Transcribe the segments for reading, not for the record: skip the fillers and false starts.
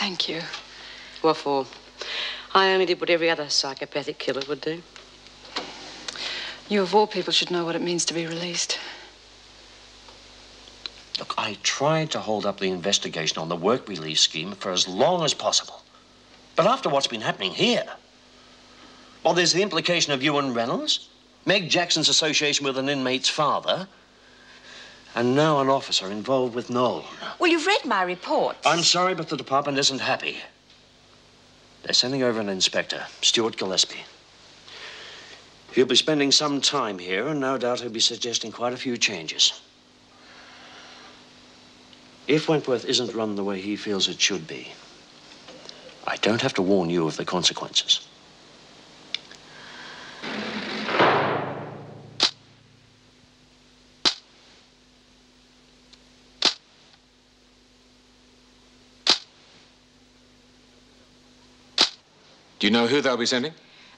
Thank you. What for? I only did what every other psychopathic killer would do. You, of all people, should know what it means to be released. Look, I tried to hold up the investigation on the work release scheme for as long as possible. But after what's been happening here, well, there's the implication of you and Reynolds, Meg Jackson's association with an inmate's father, and now an officer involved with Noel. Well, you've read my report. I'm sorry, but the department isn't happy. They're sending over an inspector, Stuart Gillespie. He'll be spending some time here, and no doubt he'll be suggesting quite a few changes. If Wentworth isn't run the way he feels it should be, I don't have to warn you of the consequences. Do you know who they'll be sending?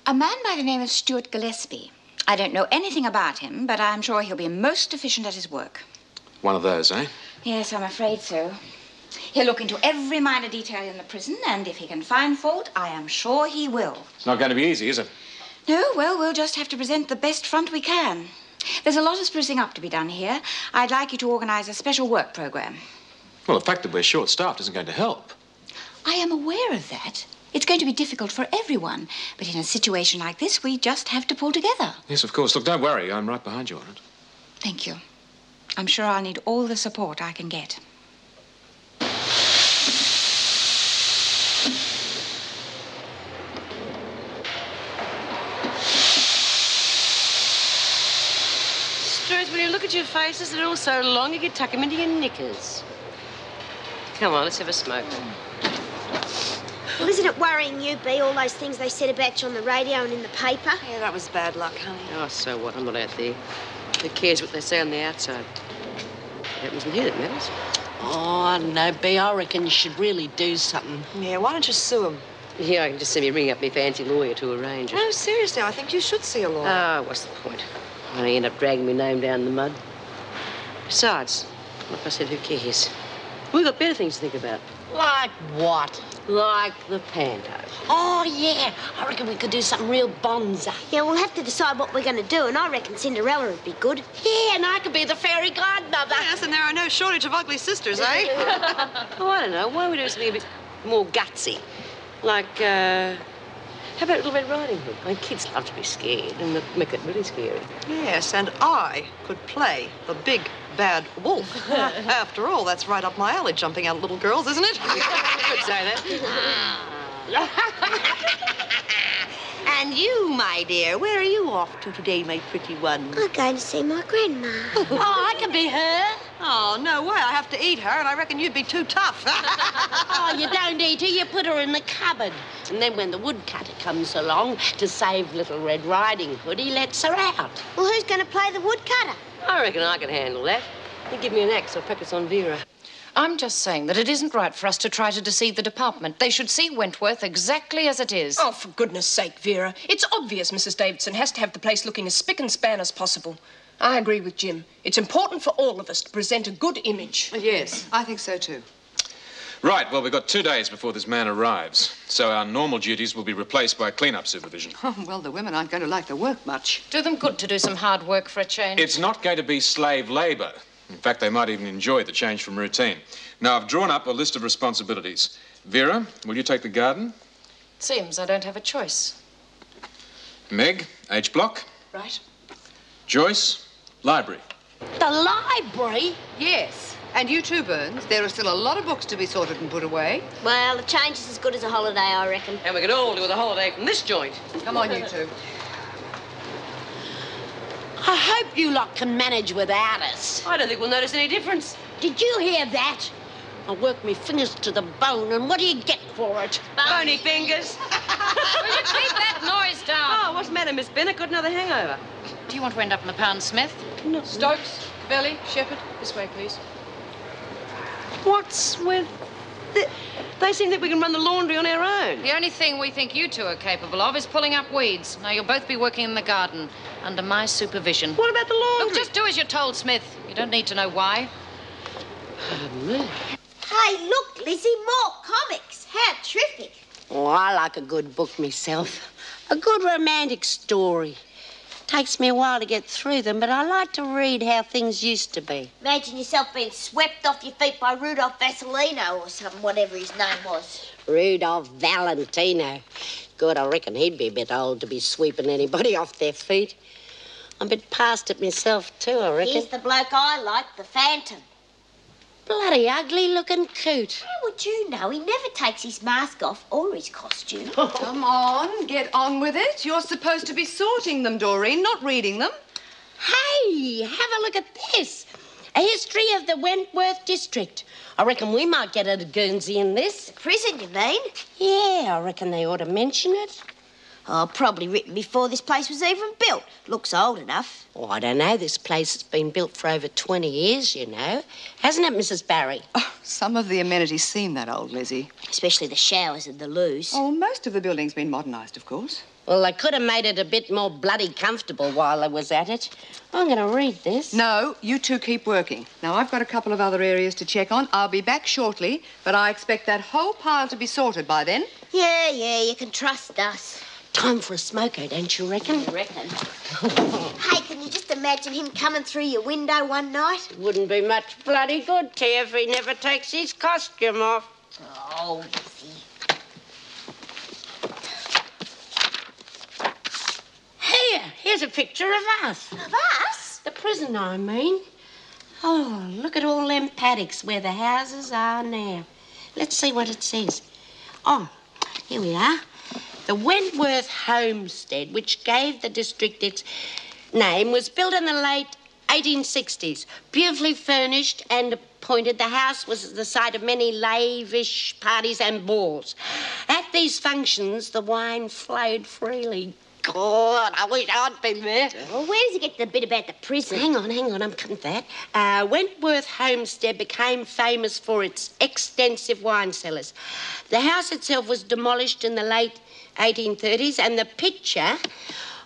A man by the name of Stuart Gillespie. I don't know anything about him, but I'm sure he'll be most efficient at his work. One of those, eh? Yes, I'm afraid so. He'll look into every minor detail in the prison, and if he can find fault, I am sure he will. It's not going to be easy, is it? No, well, we'll just have to present the best front we can. There's a lot of sprucing up to be done here. I'd like you to organize a special work program. Well, the fact that we're short-staffed isn't going to help. I am aware of that. It's going to be difficult for everyone, but in a situation like this, we just have to pull together. Yes, of course. Look, don't worry. I'm right behind you on it. Thank you. I'm sure I'll need all the support I can get. Struth, when you look at your faces, they're all so long you could tuck them into your knickers. Come on, let's have a smoke. Well, isn't it worrying you, Bea, all those things they said about you on the radio and in the paper? Yeah, that was bad luck, honey. Oh, so what? I'm not out there. Who cares what they say on the outside? It wasn't here that matters. Oh, I don't know, Bea. I reckon you should really do something. Yeah, why don't you sue him? Yeah, I can just see me ring up my fancy lawyer to arrange it. No, seriously, I think you should see a lawyer. Oh, what's the point? I only end up dragging my name down in the mud. Besides, like I said, who cares? We've got better things to think about. Like what? Like the panto. Oh, yeah. I reckon we could do something real bonza. Yeah, we'll have to decide what we're going to do, and I reckon Cinderella would be good. Yeah, and I could be the fairy godmother. Yes, and there are no shortage of ugly sisters, eh? Oh, I don't know. Why don't we do something a bit more gutsy? Like, how about Little Red Riding Hood? I mean, kids love to be scared, and make it really scary. Yes, and I could play the big bad wolf. After all, that's right up my alley, jumping out at little girls, isn't it? You could say that. And you, my dear, where are you off to today, my pretty one? I'm going to see my grandma. Oh, I can be her. Oh, no way. I have to eat her, and I reckon you'd be too tough. Oh, you don't eat her, you put her in the cupboard. And then when the woodcutter comes along to save Little Red Riding Hood, he lets her out. Well, who's going to play the woodcutter? I reckon I can handle that. You give me an axe, I'll practice on Vera. I'm just saying that it isn't right for us to try to deceive the department. They should see Wentworth exactly as it is. Oh, for goodness sake, Vera. It's obvious Mrs. Davidson has to have the place looking as spick and span as possible. I agree with Jim. It's important for all of us to present a good image. Yes, I think so, too. Right, well, we've got 2 days before this man arrives. So our normal duties will be replaced by clean-up supervision. Oh, well, the women aren't going to like the work much. Do them good to do some hard work for a change. It's not going to be slave labor. In fact, they might even enjoy the change from routine. Now, I've drawn up a list of responsibilities. Vera, will you take the garden? It seems I don't have a choice. Meg, H block. Right. Joyce, library. The library? Yes. And you too, Burns. There are still a lot of books to be sorted and put away. Well, the change is as good as a holiday, I reckon. And we could all do with a holiday from this joint. Come on, you two. I hope you lot can manage without us. I don't think we'll notice any difference. Did you hear that? I work my fingers to the bone, and what do you get for it? Bony fingers. Will you keep that noise down? Oh, what's the matter, Miss Bennett? Got another hangover? Do you want to end up in the pound, Smith? No. Stokes, Belly, Shepherd, this way, please. What's with... They seem that we can run the laundry on our own. The only thing we think you two are capable of is pulling up weeds. Now, you'll both be working in the garden under my supervision. What about the laundry? Look, just do as you're told, Smith. You don't need to know why. Pardon me. Hey, look, Lizzie, more comics. How terrific. Oh, I like a good book myself. A good romantic story. Takes me a while to get through them, but I like to read how things used to be. Imagine yourself being swept off your feet by Rudolph Vasilino or something, whatever his name was. Rudolph Valentino. Good, I reckon he'd be a bit old to be sweeping anybody off their feet. I'm a bit past it myself, too, I reckon. Here's the bloke I like, the Phantom. Bloody ugly-looking coot. How would you know? He never takes his mask off or his costume. Come on, get on with it. You're supposed to be sorting them, Doreen, not reading them. Hey, have a look at this. A history of the Wentworth district. I reckon we might get a Guernsey in this. The prison, you mean? Yeah, I reckon they ought to mention it. Oh, probably written before this place was even built. Looks old enough. Oh, I don't know. This place has been built for over 20 years, you know. Hasn't it, Mrs. Barry? Oh, some of the amenities seem that old, Lizzie. Especially the showers and the loos. Oh, most of the building's been modernised, of course. Well, they could have made it a bit more bloody comfortable while I was at it. I'm going to read this. No, you two keep working. Now, I've got a couple of other areas to check on. I'll be back shortly, but I expect that whole pile to be sorted by then. Yeah, you can trust us. Time for a smoko, don't you reckon? I reckon. Hey, can you just imagine him coming through your window one night? Wouldn't be much bloody good to you if he never takes his costume off. Oh, Lizzie. Here's a picture of us. Of us? The prison, I mean. Oh, look at all them paddocks where the houses are now. Let's see what it says. Oh, here we are. The Wentworth homestead, which gave the district its name, was built in the late 1860s. Beautifully furnished and appointed, the house was the site of many lavish parties and balls. At these functions, the wine flowed freely. God, I wish I'd been there. Well, where does he get the bit about the prison? Hang on, I'm coming to that. Wentworth Homestead became famous for its extensive wine cellars. The house itself was demolished in the late 1830s, and the picture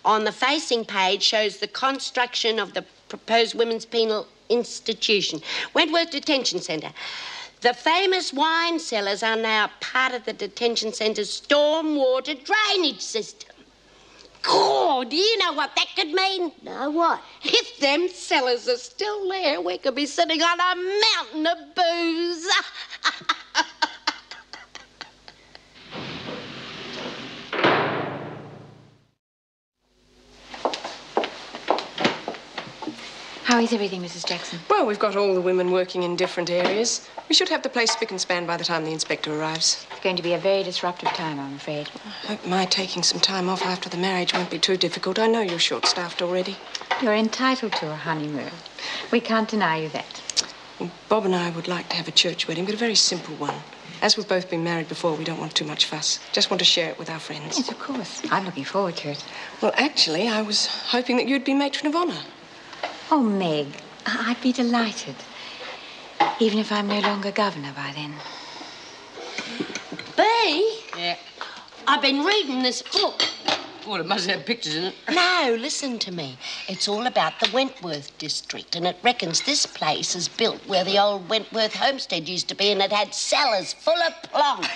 on the facing page shows the construction of the proposed women's penal institution, Wentworth Detention Centre. The famous wine cellars are now part of the detention centre's stormwater drainage system. Oh, do you know what that could mean? No, what? If them cellars are still there, we could be sitting on a mountain of booze. How is everything, Mrs. Jackson? Well, we've got all the women working in different areas. We should have the place spick and span by the time the inspector arrives. It's going to be a very disruptive time, I'm afraid. I hope my taking some time off after the marriage won't be too difficult. I know you're short-staffed already. You're entitled to a honeymoon. We can't deny you that. Well, Bob and I would like to have a church wedding, but a very simple one. As we've both been married before, we don't want too much fuss. Just want to share it with our friends. Yes, of course. I'm looking forward to it. Well, actually, I was hoping that you'd be matron of honour. Oh, Meg, I'd be delighted. Even if I'm no longer governor by then. Bea? Yeah. I've been reading this book. Well, it must have pictures in it. No, listen to me. It's all about the Wentworth district, and it reckons this place is built where the old Wentworth homestead used to be, and it had cellars full of plonk.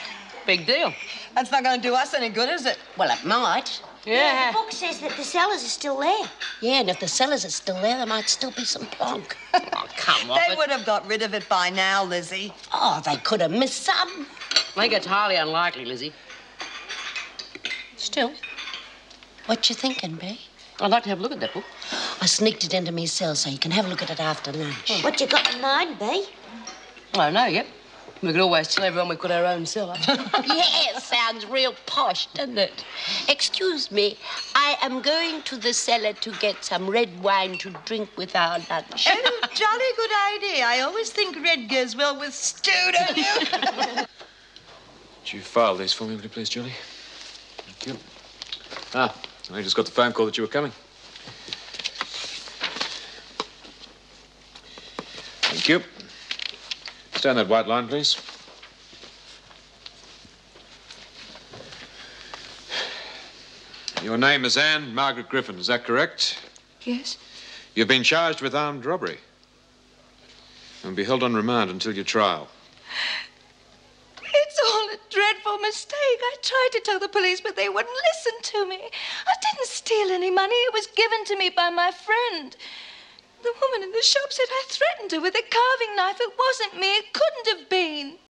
Big deal. That's not going to do us any good, is it? Well, it might. Yeah, the book says that the cellars are still there. Yeah, and if the cellars are still there might still be some plonk. Oh, come off They would have got rid of it by now, Lizzie. Oh, they could have missed some. I think it's highly unlikely, Lizzie. Still, what you thinking, Bea? I'd like to have a look at that book. I sneaked it into me cell so you can have a look at it after lunch. What you got in mind, Bea? I don't know yet. We could always tell everyone we've got our own cellar. Yeah, sounds real posh, doesn't it? Excuse me, I am going to the cellar to get some red wine to drink with our lunch. Oh, jolly good idea. I always think red goes well with stew, don't you? Would you file these for me, would you please, Julie? Thank you. I just got the phone call that you were coming. Thank you. Stay on that white line, please. Your name is Anne Margaret Griffin, is that correct? Yes? You've been charged with armed robbery and will be held on remand until your trial. It's all a dreadful mistake. I tried to tell the police, but they wouldn't listen to me. I didn't steal any money. It was given to me by my friend. The woman in the shop said I threatened her with a carving knife. It wasn't me. It couldn't have been.